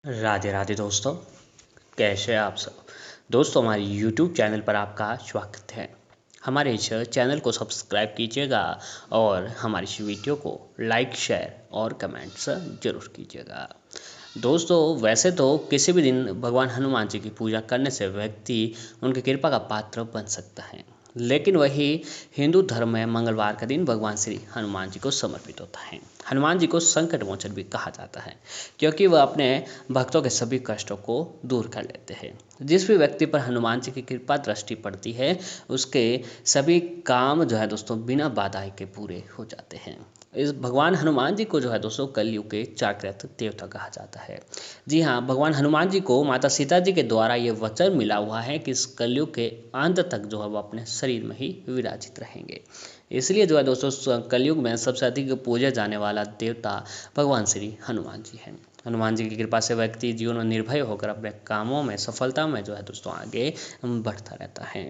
राधे राधे दोस्तों, कैसे हैं आप सब। दोस्तों, हमारे YouTube चैनल पर आपका स्वागत है। हमारे इस चैनल को सब्सक्राइब कीजिएगा और हमारी इस वीडियो को लाइक, शेयर और कमेंट्स जरूर कीजिएगा। दोस्तों, वैसे तो किसी भी दिन भगवान हनुमान जी की पूजा करने से व्यक्ति उनकी कृपा का पात्र बन सकता है, लेकिन वही हिंदू धर्म में मंगलवार का दिन भगवान श्री हनुमान जी को समर्पित होता है। हनुमान जी को संकट मोचन भी कहा जाता है, क्योंकि वह अपने भक्तों के सभी कष्टों को दूर कर लेते हैं। जिस भी व्यक्ति पर हनुमान जी की कृपा दृष्टि पड़ती है, उसके सभी काम जो है दोस्तों बिना बाधा के पूरे हो जाते हैं। इस भगवान हनुमान जी को जो है दोस्तों कलयुग के जागृत देवता कहा जाता है। जी हाँ, भगवान हनुमान जी को माता सीता जी के द्वारा ये वचन मिला हुआ है कि इस कलयुग के अंत तक जो है वो अपने शरीर में ही विराजित रहेंगे। इसलिए जो है दोस्तों कलयुग में सबसे अधिक पूजा जाने वाला देवता भगवान श्री हनुमान जी हैं। हनुमान जी की कृपा से व्यक्ति जीवन में निर्भय होकर अपने कामों में सफलता में जो है दोस्तों आगे बढ़ता रहता है।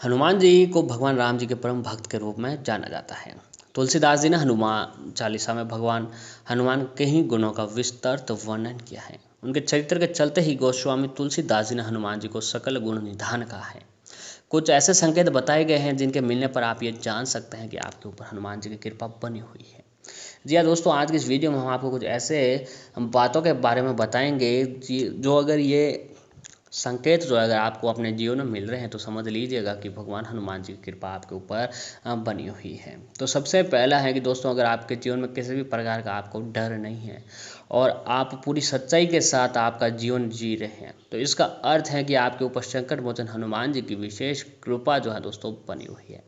हनुमान जी को भगवान राम जी के परम भक्त के रूप में जाना जाता है। तुलसीदास जी ने हनुमान चालीसा में भगवान हनुमान के ही गुणों का विस्तृत वर्णन किया है। उनके चरित्र के चलते ही गोस्वामी तुलसीदास जी ने हनुमान जी को सकल गुण निधान कहा है। कुछ ऐसे संकेत बताए गए हैं जिनके मिलने पर आप ये जान सकते हैं कि आपके ऊपर हनुमान जी की कृपा बनी हुई है। जी हाँ दोस्तों, आज की इस वीडियो में हम आपको कुछ ऐसे बातों के बारे में बताएंगे जो अगर ये संकेत जो अगर आपको अपने जीवन में मिल रहे हैं तो समझ लीजिएगा कि भगवान हनुमान जी की कृपा आपके ऊपर बनी हुई है। तो सबसे पहला है कि दोस्तों, अगर आपके जीवन में किसी भी प्रकार का आपको डर नहीं है और आप पूरी सच्चाई के साथ आपका जीवन जी रहे हैं, तो इसका अर्थ है कि आपके ऊपर संकट मोचन हनुमान जी की विशेष कृपा जो है दोस्तों बनी हुई है।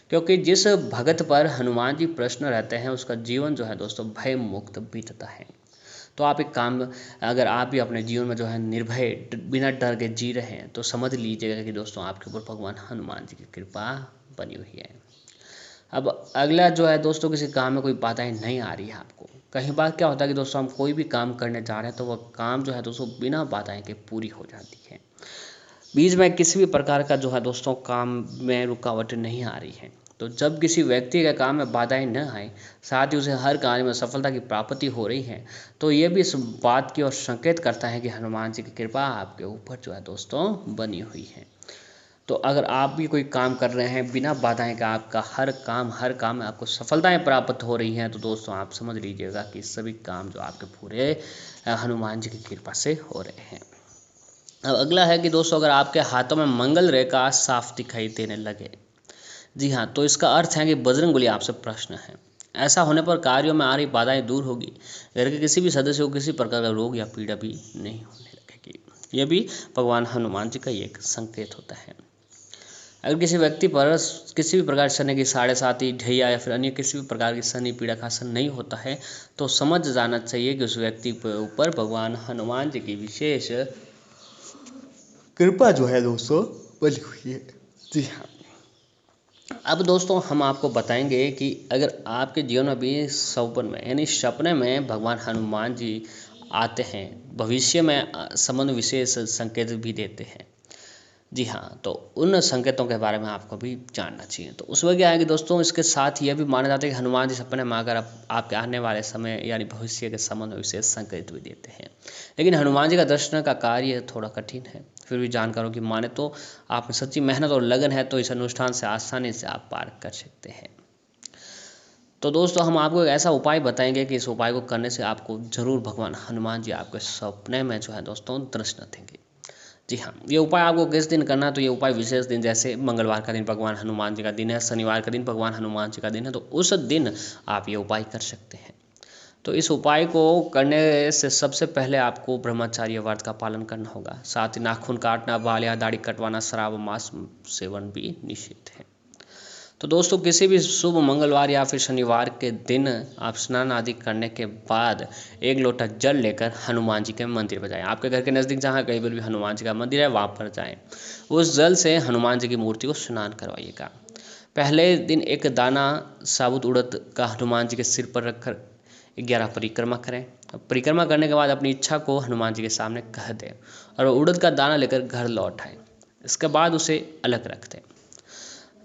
क्योंकि जिस भगत पर हनुमान जी प्रसन्न रहते हैं उसका जीवन जो है दोस्तों भय मुक्त बीतता है। तो आप एक काम, अगर आप भी अपने जीवन में जो है निर्भय बिना डर के जी रहे हैं तो समझ लीजिएगा कि दोस्तों आपके ऊपर भगवान हनुमान जी की कृपा बनी हुई है। अब अगला जो है दोस्तों, किसी काम में कोई बाधाएं नहीं आ रही है आपको। कई बार क्या होता है कि दोस्तों हम कोई भी काम करने जा रहे हैं तो वह काम जो है दोस्तों बिना बाधाएं के पूरी हो जाती है। बीच में किसी भी प्रकार का जो है दोस्तों काम में रुकावट नहीं आ रही है। तो जब किसी व्यक्ति के काम में बाधाएं न आए, साथ ही उसे हर कार्य में सफलता की प्राप्ति हो रही है, तो ये भी इस बात की ओर संकेत करता है कि हनुमान जी की कृपा आपके ऊपर जो है दोस्तों बनी हुई है। तो अगर आप भी कोई काम कर रहे हैं बिना बाधाएं का, आपका हर काम में आपको सफलताएं प्राप्त हो रही हैं, तो दोस्तों आप समझ लीजिएगा कि सभी काम जो आपके पूरे हनुमान जी की कृपा से हो रहे हैं। अब अगला है कि दोस्तों, अगर आपके हाथों में मंगल रेखा साफ दिखाई देने लगे, जी हाँ, तो इसका अर्थ है कि बजरंगबली आपसे प्रश्न है। ऐसा होने पर कार्यों में आ रही बाधाएं दूर होगी। घर के किसी भी सदस्य को किसी प्रकार का रोग या पीड़ा भी नहीं होने लगेगी। यह भी भगवान हनुमान जी का एक संकेत होता है। अगर किसी व्यक्ति पर किसी भी प्रकार शनि की 7.5 ढैया या फिर अन्य किसी भी प्रकार की शनि पीड़ा का असर नहीं होता है, तो समझ जाना चाहिए कि उस व्यक्ति के ऊपर भगवान हनुमान जी की विशेष कृपा जो है दोस्तों बनी हुई है। जी हाँ, अब दोस्तों हम आपको बताएंगे कि अगर आपके जीवन में भी सपन में यानी सपने में भगवान हनुमान जी आते हैं, भविष्य में संबंध विशेष संकेत भी देते हैं। जी हाँ, तो उन संकेतों के बारे में आपको भी जानना चाहिए। तो उसमें क्या है कि दोस्तों, इसके साथ यह भी माना जाता है कि हनुमान जी सपने में आकर आपके आने वाले समय यानी भविष्य के संबंध में विशेष संकेत भी देते हैं। लेकिन हनुमान जी का दर्शन का कार्य थोड़ा कठिन है। फिर भी जानकारों की माने तो आप में सच्ची मेहनत और लगन है तो इस अनुष्ठान से आसानी से आप पार कर सकते हैं। तो दोस्तों, हम आपको एक ऐसा उपाय बताएंगे कि इस उपाय को करने से आपको जरूर भगवान हनुमान जी आपके सपने में जो है दोस्तों दर्शन देंगे। जी हाँ, ये उपाय आपको किस दिन करना है, तो ये उपाय विशेष दिन, जैसे मंगलवार का दिन भगवान हनुमान जी का दिन है, शनिवार का दिन भगवान हनुमान जी का दिन है, तो उस दिन आप ये उपाय कर सकते हैं। तो इस उपाय को करने से सबसे पहले आपको ब्रह्मचर्य व्रत का पालन करना होगा। साथ ही नाखून काटना, बाल या दाढ़ी कटवाना, शराब मांस सेवन भी निषिद्ध है। तो दोस्तों, किसी भी शुभ मंगलवार या फिर शनिवार के दिन आप स्नान आदि करने के बाद 1 लोटा जल लेकर हनुमान जी के मंदिर पर जाएं। आपके घर के नज़दीक जहाँ कहीं पर भी हनुमान जी का मंदिर है वहाँ पर जाएं। उस जल से हनुमान जी की मूर्ति को स्नान करवाइएगा। पहले दिन एक दाना साबुत उड़द का हनुमान जी के सिर पर रखकर 11 परिक्रमा करें। परिक्रमा करने के बाद अपनी इच्छा को हनुमान जी के सामने कह दें और उड़द का दाना लेकर घर लौट आएं। इसके बाद उसे अलग रख दें।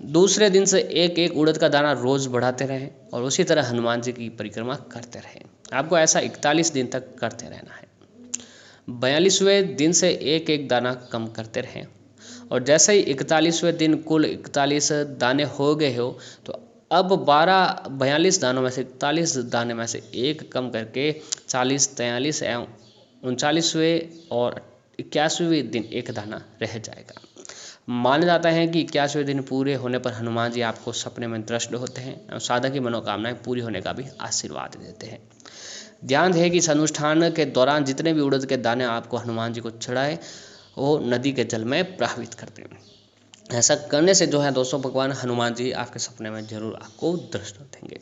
दूसरे दिन से एक एक उड़द का दाना रोज बढ़ाते रहें और उसी तरह हनुमान जी की परिक्रमा करते रहें। आपको ऐसा 41 दिन तक करते रहना है। 42वें दिन से एक एक दाना कम करते रहें, और जैसे ही 41वें दिन कुल 41 दाने हो गए हो तो अब 42 दानों में से 41 दाने में से एक कम करके 40, 43 एवं 39वें और 81वें दिन एक दाना रह जाएगा। माना जाता है कि 81वें दिन पूरे होने पर हनुमान जी आपको सपने में दृष्ट होते हैं और साधक की मनोकामनाएं पूरी होने का भी आशीर्वाद देते हैं। ध्यान है कि इस अनुष्ठान के दौरान जितने भी उड़द के दाने आपको हनुमान जी को चढ़ाए वो नदी के जल में प्रवाहित करते हैं। ऐसा करने से जो है दोस्तों भगवान हनुमान जी आपके सपने में जरूर आपको दृष्ट देंगे।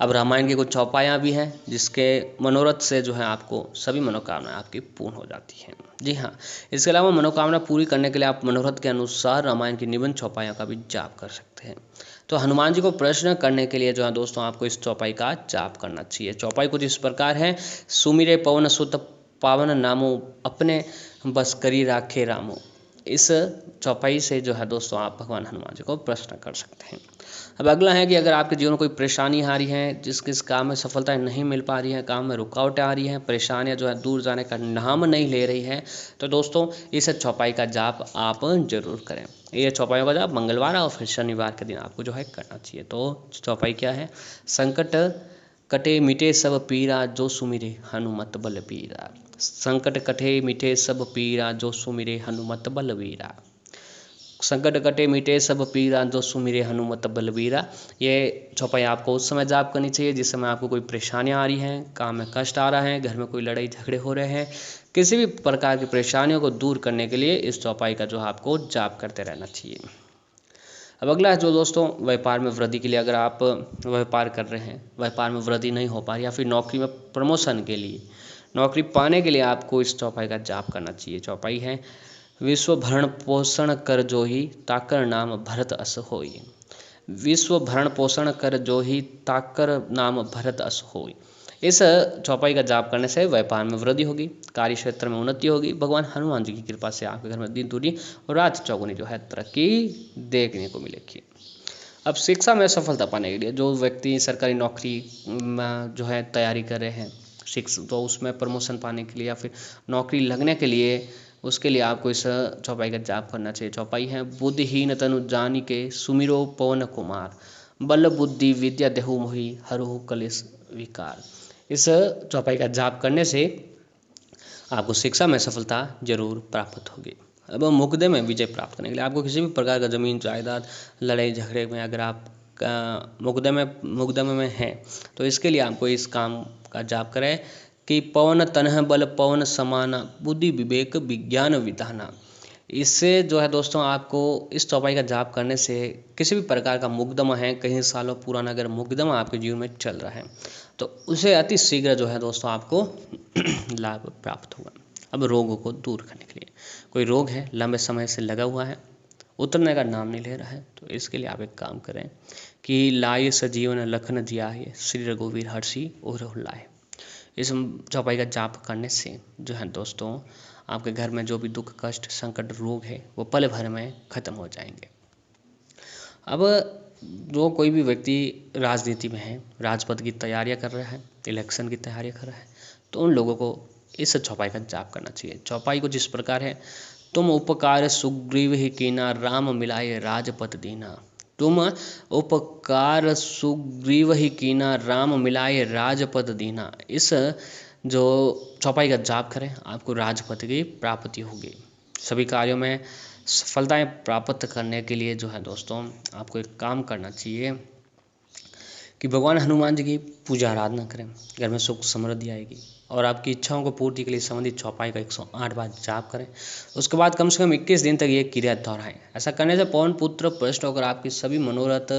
अब रामायण की कुछ चौपाइयाँ भी हैं जिसके मनोरथ से जो है आपको सभी मनोकामनाएं आपकी पूर्ण हो जाती हैं। जी हाँ, इसके अलावा मनोकामना पूरी करने के लिए आप मनोरथ के अनुसार रामायण की निबंध चौपाइयों का भी जाप कर सकते हैं। तो हनुमान जी को प्रश्न करने के लिए जो है दोस्तों आपको इस चौपाई का जाप करना चाहिए। चौपाई कुछ इस प्रकार है। सुमिरे पवन सुत पावन नामो, अपने बस करी राखे रामो। इस चौपाई से जो है दोस्तों आप भगवान हनुमान जी को प्रश्न कर सकते हैं। अब अगला है कि अगर आपके जीवन में कोई परेशानी आ रही है, जिस काम में सफलता नहीं मिल पा रही है, काम में रुकावटें आ रही हैं, परेशानियां जो है दूर जाने का नाम नहीं ले रही है, तो दोस्तों इस चौपाई का जाप आप जरूर करें। ये चौपाइयों का जाप मंगलवार और फिर शनिवार के दिन आपको जो है करना चाहिए। तो चौपाई क्या है? संकट कटे मिटे सब पीरा, जो सुमिरे हनुमत बलबीरा। संकट कटे मिटे सब पीरा, जो सुमिरे हनुमत बलबीरा। संकट कटे मिटे सब पीरा, जो सुमिरे हनुमत बलबीरा। ये चौपाई आपको उस समय जाप करनी चाहिए जिस समय आपको कोई परेशानियां आ रही हैं, काम में कष्ट आ रहा है, घर में कोई लड़ाई झगड़े हो रहे हैं। किसी भी प्रकार की परेशानियों को दूर करने के लिए इस चौपाई का जो आपको जाप करते रहना चाहिए। अब अगला है जो दोस्तों व्यापार में वृद्धि के लिए, अगर आप व्यापार कर रहे हैं, व्यापार में वृद्धि नहीं हो पा रही, या फिर नौकरी में प्रमोशन के लिए, नौकरी पाने के लिए आपको इस चौपाई का जाप करना चाहिए। चौपाई है विश्व भरण पोषण कर जोही, ताकर नाम भरत अस होई। विश्व भरण पोषण कर जोही, ताकर नाम भरत अस होई। इस चौपाई का जाप करने से व्यापार में वृद्धि होगी, कार्य क्षेत्र में उन्नति होगी। भगवान हनुमान जी की कृपा से आपके घर में दिन दूनी और रात चौगुनी जो है तरक्की देखने को मिलेगी। अब शिक्षा में सफलता पाने के लिए जो व्यक्ति सरकारी नौकरी में जो है तैयारी कर रहे हैं, तो उसमें प्रमोशन पाने के लिए या फिर नौकरी लगने के लिए, उसके लिए आपको इस चौपाई का जाप करना चाहिए। चौपाई है बुद्धिहीन तनु जानिके, सुमिरो पवन कुमार। बल बुद्धि विद्या देहु मोहि, हरहु कलेश विकार। इस चौपाई का जाप करने से आपको शिक्षा में सफलता जरूर प्राप्त होगी। अब मुकदमे में विजय प्राप्त करने के लिए आपको किसी भी प्रकार का जमीन जायदाद, लड़ाई झगड़े में अगर आप मुकदमे में हैं, तो इसके लिए आपको इस काम का जाप करें कि पवन तनह बल पवन समाना, बुद्धि विवेक विज्ञान विधाना। इससे जो है दोस्तों आपको इस चौपाई का जाप करने से किसी भी प्रकार का मुकदमा है, कई सालों पुराना अगर मुकदमा आपके जीवन में चल रहा है, तो उसे अति शीघ्र जो है दोस्तों आपको लाभ प्राप्त होगा। अब रोगों को दूर करने के लिए, कोई रोग है लंबे समय से लगा हुआ है, उतरने का नाम नहीं ले रहा है, तो इसके लिए आप एक काम करें कि लाए सजीवन लखन जियाए, श्री रघुवीर हर्षि और लाए। इस चौपाई का जाप करने से जो है दोस्तों आपके घर में जो भी दुख कष्ट संकट रोग है वो पल भर में खत्म हो जाएंगे। अब जो कोई भी व्यक्ति राजनीति में है, राजपद की तैयारियां कर रहा है, इलेक्शन की तैयारियां कर रहा है, तो उन लोगों को इस चौपाई का जाप करना चाहिए। चौपाई को जिस प्रकार है, तुम उपकार सुग्रीव ही कीना, राम मिलाए राजपद दीना। तुम उपकार सुग्रीव ही कीना, राम मिलाए राजपद दीना। इस जो चौपाई का जाप करें, आपको राजपद की प्राप्ति होगी। सभी कार्यों में सफलताएं प्राप्त करने के लिए जो है दोस्तों आपको एक काम करना चाहिए कि भगवान हनुमान जी की पूजा आराधना करें, घर में सुख समृद्धि आएगी। और आपकी इच्छाओं को पूर्ति के लिए संबंधित चौपाई का 108 बार जाप करें। उसके बाद कम से कम 21 दिन तक ये क्रिया दोहराएं। ऐसा करने से पवन पुत्र प्रश्न होकर आपकी सभी मनोरथ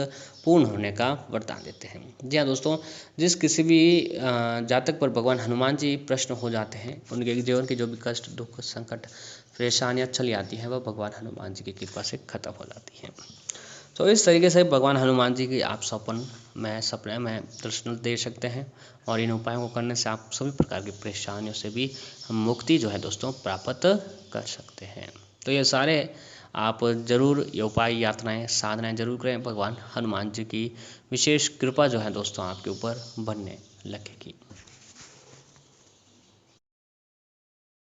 पूर्ण होने का वरदान देते हैं। जी हाँ दोस्तों, जिस किसी भी जातक पर भगवान हनुमान जी प्रश्न हो जाते हैं, उनके जीवन की जो भी कष्ट दुख संकट परेशानियाँ चली आती हैं, वह भगवान हनुमान जी की कृपा से खत्म हो जाती हैं। तो इस तरीके से भगवान हनुमान जी की आप सपने में दर्शन दे सकते हैं, और इन उपायों को करने से आप सभी प्रकार की परेशानियों से भी मुक्ति जो है दोस्तों प्राप्त कर सकते हैं। तो ये सारे आप जरूर ये उपाय यातनाएं साधनाएं जरूर करें। भगवान हनुमान जी की विशेष कृपा जो है दोस्तों आपके ऊपर बनने लगेगी।